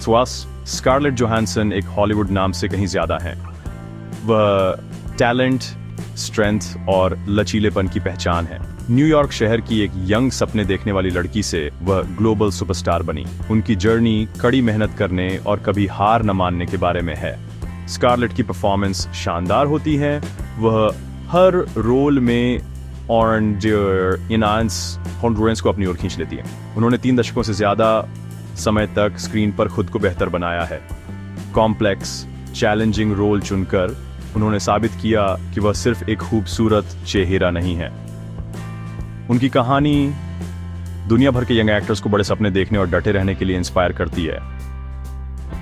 Scarlett Johansson एक Hollywood नाम से कहीं ज्यादा है। वह टैलेंट, स्ट्रेंथ और लचीलेपन की पहचान है। न्यूयॉर्क शहर की एक यंग सपने देखने वाली लड़की से वह ग्लोबल सुपरस्टार बनी। उनकी जर्नी कड़ी मेहनत करने और कभी हार न मानने के बारे में है। स्कारलेट की परफॉर्मेंस शानदार होती है। वह हर रोल में हॉन्डुरेंस को अपनी ओर खींच लेती है। उन्होंने 3 दशकों से ज्यादा समय तक स्क्रीन पर खुद को बेहतर बनाया है। कॉम्प्लेक्स, चैलेंजिंग रोल चुनकर उन्होंने साबित किया कि वह सिर्फ एक खूबसूरत चेहरा नहीं है। उनकी कहानी दुनिया भर के यंग एक्टर्स को बड़े सपने देखने और डटे रहने के लिए इंस्पायर करती है।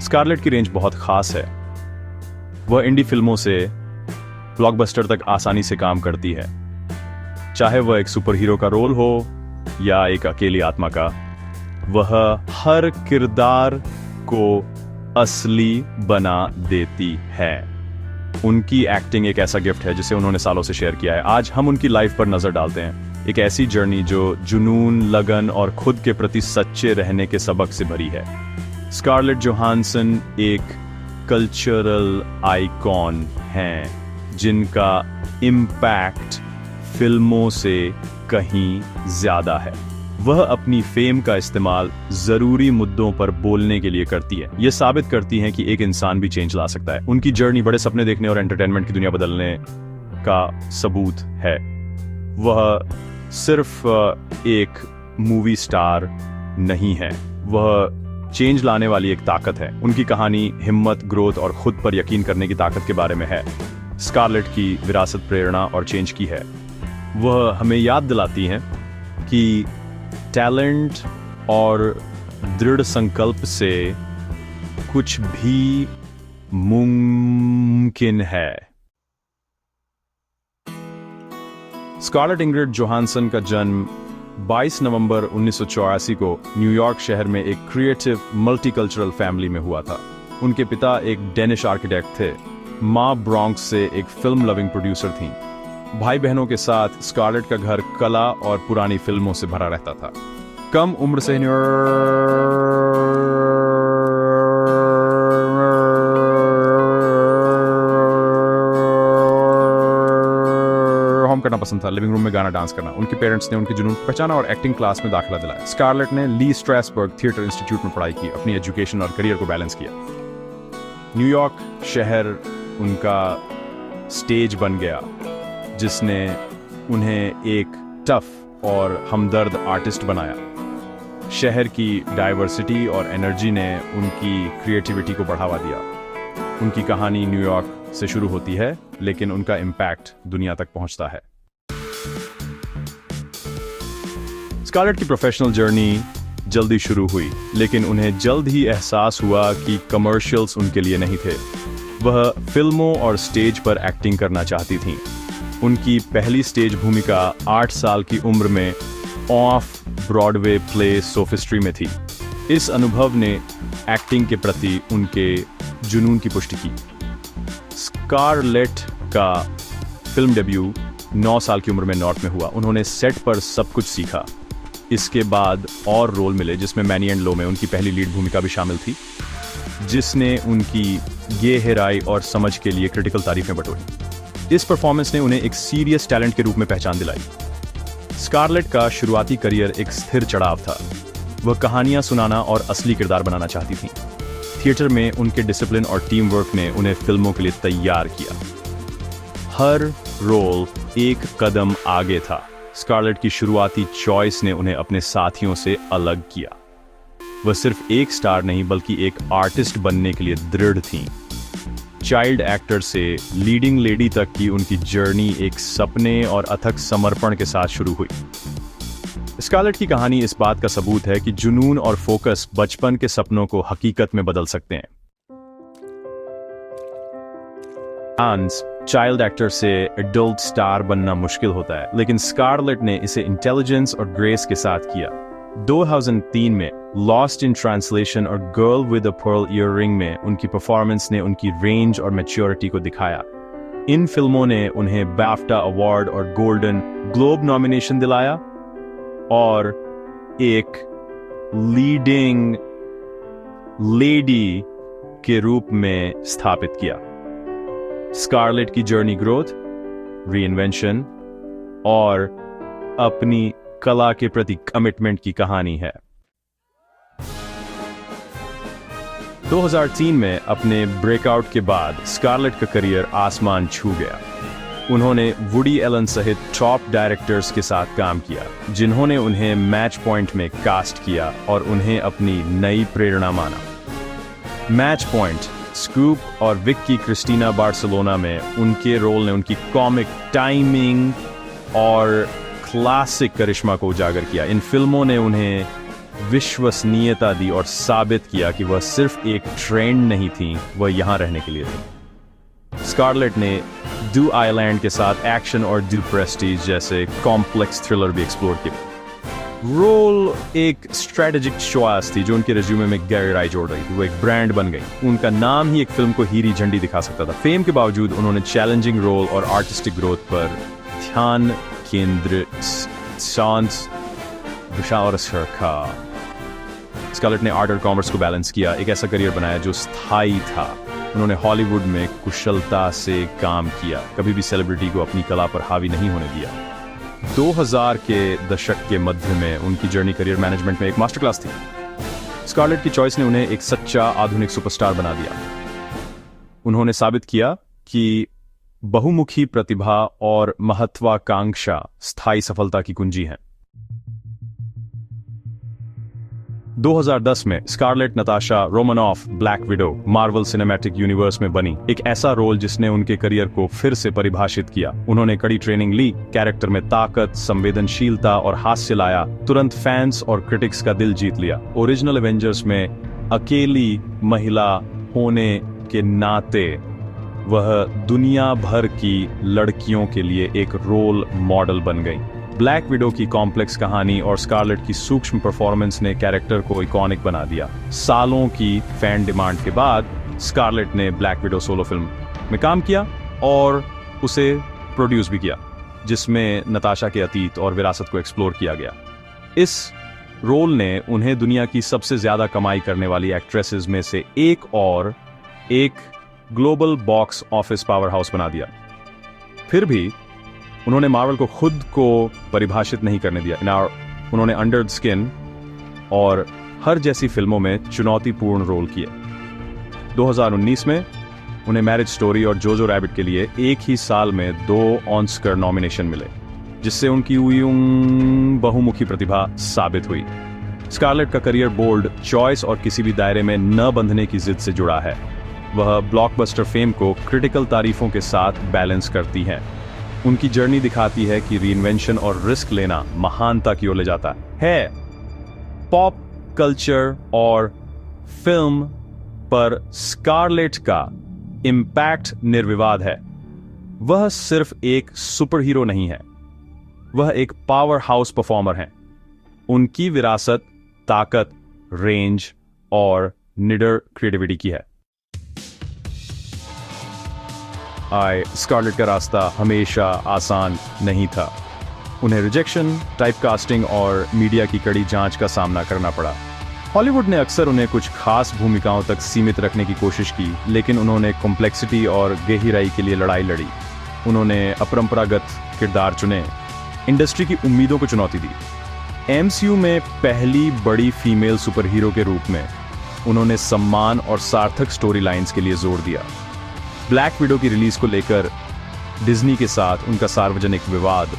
स्कारलेट की रेंज बहुत खास है। वह इंडी फिल्मों से ब्लॉकबस्टर तक आसानी से काम करती है। चाहे वह एक सुपर हीरो का रोल हो या एक अकेली आत्मा का, वह हर किरदार को असली बना देती है। उनकी एक्टिंग एक ऐसा गिफ्ट है जिसे उन्होंने सालों से शेयर किया है। आज हम उनकी लाइफ पर नजर डालते हैं, एक ऐसी जर्नी जो जुनून, लगन और खुद के प्रति सच्चे रहने के सबक से भरी है। स्कारलेट जोहानसन एक कल्चरल आइकॉन हैं जिनका इम्पैक्ट फिल्मों से कहीं ज्यादा है। वह अपनी फेम का इस्तेमाल जरूरी मुद्दों पर बोलने के लिए करती है। यह साबित करती है कि एक इंसान भी चेंज ला सकता है। उनकी जर्नी बड़े सपने देखने और एंटरटेनमेंट की दुनिया बदलने का सबूत है। वह सिर्फ एक मूवी स्टार नहीं है, वह चेंज लाने वाली एक ताकत है। उनकी कहानी हिम्मत, ग्रोथ और खुद पर यकीन करने की ताकत के बारे में है। स्कारलेट की विरासत प्रेरणा और चेंज की है। वह हमें याद दिलाती हैं कि टैलेंट और दृढ़ संकल्प से कुछ भी मुमकिन है। स्कारलेट इंग्रिड जोहानसन का जन्म 22 नवंबर 1984 को न्यूयॉर्क शहर में एक क्रिएटिव मल्टीकल्चरल फैमिली में हुआ था। उनके पिता एक डेनिश आर्किटेक्ट थे। माँ ब्रॉन्क्स से एक फिल्म लविंग प्रोड्यूसर थीं। भाई बहनों के साथ स्कारलेट का घर कला और पुरानी फिल्मों से भरा रहता था। कम उम्र से करना पसंद था, लिविंग रूम में गाना, डांस करना। उनके पेरेंट्स ने उनके जुनून को पहचाना और एक्टिंग क्लास में दाखिला दिलाया। स्कारलेट ने ली स्ट्रासबर्ग थिएटर इंस्टीट्यूट में पढ़ाई की, अपनी एजुकेशन और करियर को बैलेंस किया। न्यूयॉर्क शहर उनका स्टेज बन गया जिसने उन्हें एक टफ और हमदर्द आर्टिस्ट बनाया। शहर की डाइवर्सिटी और एनर्जी ने उनकी क्रिएटिविटी को बढ़ावा दिया। उनकी कहानी न्यूयॉर्क से शुरू होती है, लेकिन उनका इम्पैक्ट दुनिया तक पहुंचता है। स्कारलेट की प्रोफेशनल जर्नी जल्दी शुरू हुई, लेकिन उन्हें जल्द ही एहसास हुआ कि कमर्शियल्स उनके लिए नहीं थे। वह फिल्मों और स्टेज पर एक्टिंग करना चाहती थीं। उनकी पहली स्टेज भूमिका 8 साल की उम्र में ऑफ ब्रॉडवे प्ले सोफिस्ट्री में थी। इस अनुभव ने एक्टिंग के प्रति उनके जुनून की पुष्टि की। स्कारलेट का फिल्म डेब्यू 9 साल की उम्र में नॉर्थ में हुआ। उन्होंने सेट पर सब कुछ सीखा। इसके बाद और रोल मिले, जिसमें मैनी एंड लो में उनकी पहली लीड भूमिका भी शामिल थी, जिसने उनकी गहराई और समझ के लिए क्रिटिकल तारीफें बटोरी। इस परफॉर्मेंस ने उन्हें एक सीरियस टैलेंट के रूप में पहचान दिलाई। स्कारलेट का शुरुआती करियर एक स्थिर चढ़ाव था। वह कहानियां सुनाना और असली किरदार बनाना चाहती थीं। थिएटर में उनके डिसिप्लिन और टीम वर्क ने उन्हें फिल्मों के लिए तैयार किया। हर रोल एक कदम आगे था। स्कारलेट की शुरुआती चॉइस ने उन्हें अपने साथियों से अलग किया। वह सिर्फ एक स्टार नहीं, बल्कि एक आर्टिस्ट बनने के लिए दृढ़ थीं। चाइल्ड एक्टर से लीडिंग लेडी तक की उनकी जर्नी एक सपने और अथक समर्पण के साथ शुरू हुई। स्कारलेट की कहानी इस बात का सबूत है कि जुनून और फोकस बचपन के सपनों को हकीकत में बदल सकते हैं। चाइल्ड एक्टर से एडल्ट स्टार बनना मुश्किल होता है, लेकिन स्कारलेट ने इसे इंटेलिजेंस और ग्रेस के साथ किया। 2003 में लॉस्ट इन ट्रांसलेशन और girl with a pearl earring में उनकी परफॉर्मेंस ने उनकी रेंज और मैच्योरिटी को दिखाया। इन फिल्मों ने उन्हें बाफ्टा अवार्ड और गोल्डन ग्लोब नॉमिनेशन दिलाया और एक लीडिंग लेडी के रूप में स्थापित किया। स्कारलेट की जर्नी ग्रोथ, रीइन्वेंशन और अपनी कला के प्रति कमिटमेंट की कहानी है। 2003 में अपने ब्रेकआउट के बाद स्कारलेट का करियर आसमान छू गया। उन्होंने वुडी एलन सहित टॉप डायरेक्टर्स के साथ काम किया, जिन्होंने उन्हें मैच पॉइंट में कास्ट किया और उन्हें अपनी नई प्रेरणा माना। मैच पॉइंट, स्कूप और विक्की क्रिस्टीना बार्सिलोना में उनके रोल ने उनकी कॉमिक टाइमिंग और क्लासिक करिश्मा को उजागर किया। इन फिल्मों ने उन्हें विश्वसनीयता दी और साबित किया कि वह सिर्फ एक ट्रेंड नहीं थी, वह यहां रहने के लिए थी। स्कारलेट ने डू आइलैंड के साथ एक्शन और डू प्रेस्टीज जैसे कॉम्प्लेक्स थ्रिलर भी एक्सप्लोर किए। रोल एक स्ट्रेटेजिक चॉइस थी जो उनके रिज्यूमे में गहराई जोड़ रही थी। वो एक ब्रांड बन गई। उनका नाम ही एक फिल्म को हीरी झंडी दिखा सकता था। फेम के बावजूद उन्होंने चैलेंजिंग रोल और आर्टिस्टिक ग्रोथ पर ध्यान केंद्रित रखा। स्कारलेट ने आर्ट और कॉमर्स को बैलेंस किया, एक ऐसा करियर बनाया जो स्थायी था। उन्होंने हॉलीवुड में कुशलता से काम किया, कभी भी सेलिब्रिटी को अपनी कला पर हावी नहीं होने दिया। 2000 के दशक के मध्य में उनकी जर्नी करियर मैनेजमेंट में एक मास्टर क्लास थी। स्कारलेट की चॉइस ने उन्हें एक सच्चा आधुनिक सुपरस्टार बना दिया। उन्होंने साबित किया कि बहुमुखी प्रतिभा और महत्वाकांक्षा स्थायी सफलता की कुंजी है। 2010 में Scarlett Natasha Romanoff Black Widow Marvel Cinematic Universe में बनी, एक ऐसा रोल जिसने उनके करियर को फिर से परिभाषित किया। उन्होंने कड़ी ट्रेनिंग ली, कैरेक्टर में ताकत, संवेदनशीलता और हास्य लाया, तुरंत फैंस और क्रिटिक्स का दिल जीत लिया। ओरिजिनल एवेंजर्स में अकेली महिला होने के नाते वह दुनिया भर की लड़कियों के लिए एक रोल मॉडल बन गई। ब्लैक विडो की कॉम्प्लेक्स कहानी और स्कारलेट की सूक्ष्म परफॉर्मेंस ने कैरेक्टर को इकॉनिक बना दिया। सालों की फैन डिमांड के बाद स्कारलेट ने ब्लैक विडो सोलो फिल्म में काम किया और उसे प्रोड्यूस भी किया, जिसमें नताशा के अतीत और विरासत को एक्सप्लोर किया गया। इस रोल ने उन्हें दुनिया की सबसे ज्यादा कमाई करने वाली एक्ट्रेसेस में से एक global box office power house बना दिया। फिर भी उन्होंने मार्वल को खुद को परिभाषित नहीं करने दिया। उन्होंने अंडर द स्किन और हर जैसी फिल्मों में चुनौतीपूर्ण रोल किए। 2019 में उन्हें मैरिज स्टोरी और जोजो रैबिट के लिए एक ही साल में 2 ऑस्कर नॉमिनेशन मिले, जिससे उनकी बहुमुखी प्रतिभा साबित हुई। स्कारलेट का करियर बोल्ड, चॉइस और किसी भी दायरे में न बंधने की जिद से जुड़ा है। वह ब्लॉकबस्टर फेम को क्रिटिकल तारीफों के साथ बैलेंस करती हैं। उनकी जर्नी दिखाती है कि रीइन्वेंशन और रिस्क लेना महानता की ओर ले जाता है। पॉप कल्चर और फिल्म पर स्कारलेट का इम्पैक्ट निर्विवाद है। वह सिर्फ एक सुपर हीरो नहीं है, वह एक पावर हाउस परफॉर्मर है। उनकी विरासत ताकत, रेंज और निडर क्रिएटिविटी की है। स्कारलेट का रास्ता हमेशा आसान नहीं था। उन्हें रिजेक्शन, टाइपकास्टिंग और मीडिया की कड़ी जांच का सामना करना पड़ा। हॉलीवुड ने अक्सर उन्हें कुछ खास भूमिकाओं तक सीमित रखने की कोशिश की, लेकिन उन्होंने कॉम्प्लेक्सिटी और गहराई के लिए लड़ाई लड़ी। उन्होंने अपरंपरागत किरदार चुने, इंडस्ट्री की उम्मीदों को चुनौती दी। एमसीयू में पहली बड़ी फीमेल सुपर हीरो के रूप में उन्होंने सम्मान और सार्थक स्टोरी लाइन्स के लिए जोर दिया। ब्लैक विडो की रिलीज को लेकर डिज्नी के साथ उनका सार्वजनिक विवाद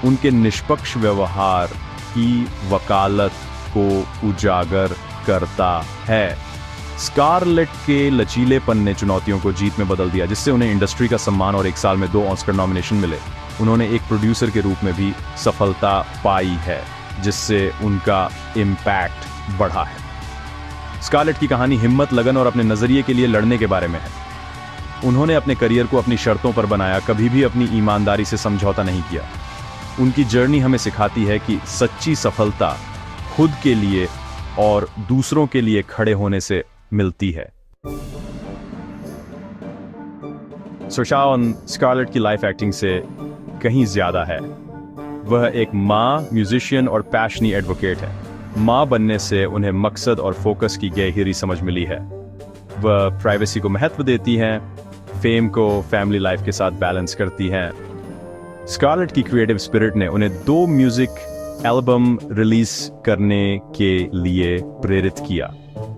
उनके निष्पक्ष व्यवहार की वकालत को उजागर करता है। स्कारलेट के लचीलेपन ने चुनौतियों को जीत में बदल दिया, जिससे उन्हें इंडस्ट्री का सम्मान और एक साल में 2 ऑस्कर नॉमिनेशन मिले। उन्होंने एक प्रोड्यूसर के रूप में भी सफलता पाई है, जिससे उनका इम्पैक्ट बढ़ा है। स्कारलेट की कहानी हिम्मत, लगन और अपने नजरिए के लिए लड़ने के बारे में है। उन्होंने अपने करियर को अपनी शर्तों पर बनाया, कभी भी अपनी ईमानदारी से समझौता नहीं किया। उनकी जर्नी हमें सिखाती है कि सच्ची सफलता खुद के लिए और दूसरों के लिए खड़े होने से मिलती है। सोशाओन स्कारलेट की लाइफ एक्टिंग से कहीं ज्यादा है। वह एक मां, म्यूजिशियन और पैशनी एडवोकेट है। माँ बनने से उन्हें मकसद और फोकस की गहरी समझ मिली है। वह प्राइवेसी को महत्व देती हैं, फेम को फैमिली लाइफ के साथ बैलेंस करती हैं। स्कारलेट की क्रिएटिव स्पिरिट ने उन्हें 2 म्यूजिक एल्बम रिलीज करने के लिए प्रेरित किया।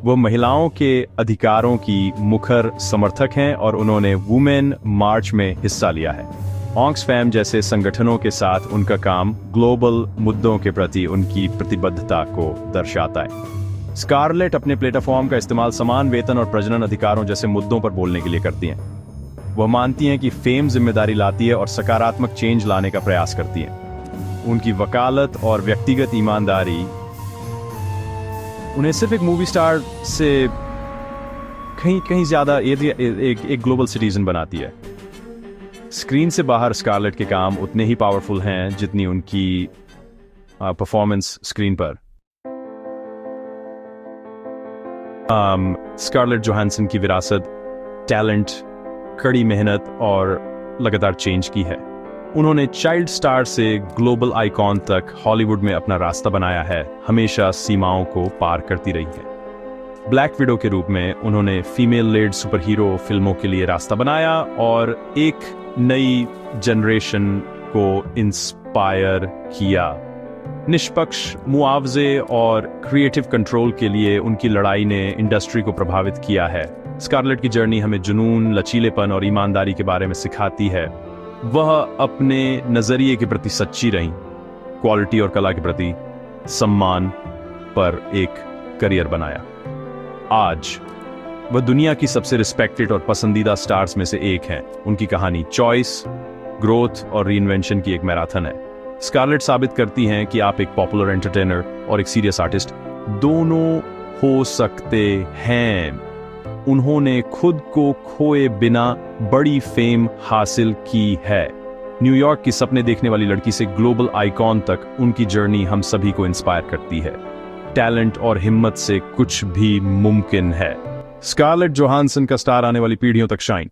वो महिलाओं के अधिकारों की मुखर समर्थक हैं और उन्होंने वुमेन मार्च में हिस्सा लिया है। ऑक्सफैम जैसे संगठनों के साथ उनका काम ग्लोबल मुद्दों के प्रति उनकी प्रतिबद्धता को दर्शाता है। स्कारलेट अपने प्लेटफॉर्म का इस्तेमाल समान वेतन और प्रजनन अधिकारों जैसे मुद्दों पर बोलने के लिए करती हैं। वह मानती हैं कि फेम जिम्मेदारी लाती है और सकारात्मक चेंज लाने का प्रयास करती हैं। उनकी वकालत और व्यक्तिगत ईमानदारी उन्हें सिर्फ एक मूवी स्टार से कहीं ज्यादा एक ग्लोबल सिटीजन बनाती है। स्क्रीन से बाहर स्कारलेट के काम उतने ही पावरफुल हैं जितनी उनकी परफॉर्मेंस स्क्रीन पर। स्कारलेट जोहानसन की विरासत टैलेंट, कड़ी मेहनत और लगातार चेंज की है। उन्होंने चाइल्ड स्टार से ग्लोबल आइकॉन तक हॉलीवुड में अपना रास्ता बनाया है, हमेशा सीमाओं को पार करती रही है। ब्लैक विडो के रूप में उन्होंने फीमेल लेड सुपर हीरो फिल्मों के लिए रास्ता बनाया और एक नई जनरेशन को इंस्पायर किया। निष्पक्ष मुआवजे और क्रिएटिव कंट्रोल के लिए उनकी लड़ाई ने इंडस्ट्री को प्रभावित किया है। स्कारलेट की जर्नी हमें जुनून, लचीलेपन और ईमानदारी के बारे में सिखाती है। वह अपने नजरिए के प्रति सच्ची रहीं, क्वालिटी और कला के प्रति सम्मान पर एक करियर बनाया। आज वह दुनिया की सबसे रिस्पेक्टेड और पसंदीदा स्टार्स में से एक हैं। उनकी कहानी चॉइस, ग्रोथ और रीइन्वेंशन की एक मैराथन है। स्कारलेट साबित करती हैं कि आप एक पॉपुलर एंटरटेनर और एक सीरियस आर्टिस्ट दोनों हो सकते हैं। उन्होंने खुद को खोए बिना बड़ी फेम हासिल की है। न्यूयॉर्क की सपने देखने वाली लड़की से ग्लोबल आइकॉन तक उनकी जर्नी हम सभी को इंस्पायर करती है। टैलेंट और हिम्मत से कुछ भी मुमकिन है। स्कारलेट जोहानसन का स्टार आने वाली पीढ़ियों तक शाइन।